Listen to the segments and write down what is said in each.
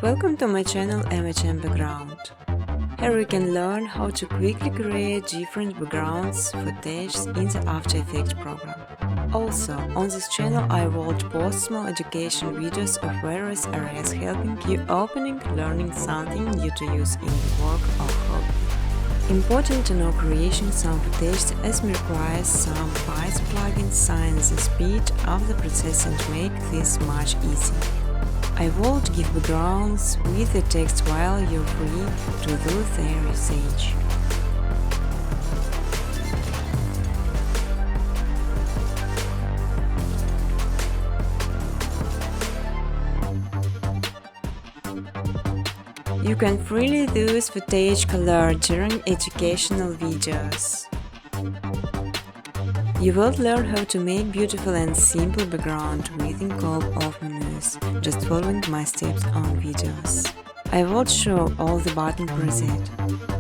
Welcome to my channel MHM Background. Here you can learn how to quickly create different backgrounds footage in the After Effects program. Also, on this channel I will post small education videos of various areas helping you opening, learning something new to use in your work or hobby. Important to know creation some footage as requires some Python plugins sign the speed of the process and make this much easier. I will give backgrounds with the text while you're free to do their usage. You can freely use footage color during educational videos. You will learn how to make beautiful and simple background within couple of menus, just following my steps on videos. I will show all the button preset.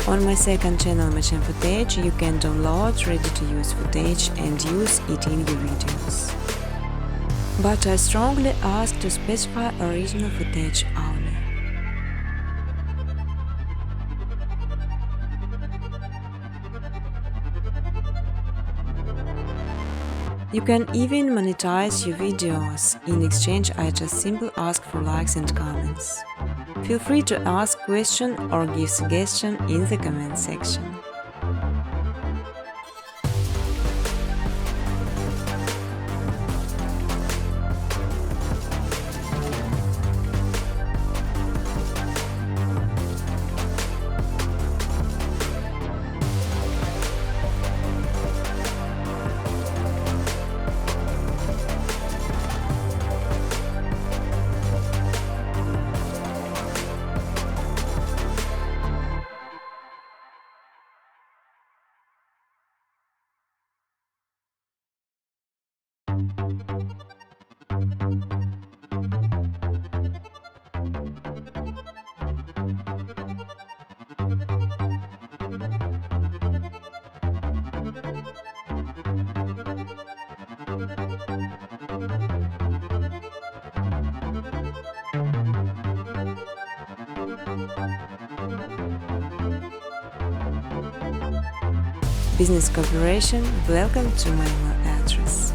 On my second channel MHM Footage, you can download ready-to-use footage and use it in your videos. But I strongly ask to specify original footage only. You can even monetize your videos. In exchange, I just simply ask for likes and comments. Feel free to ask questions or give suggestions in the comment section. Business cooperation, welcome to my email address.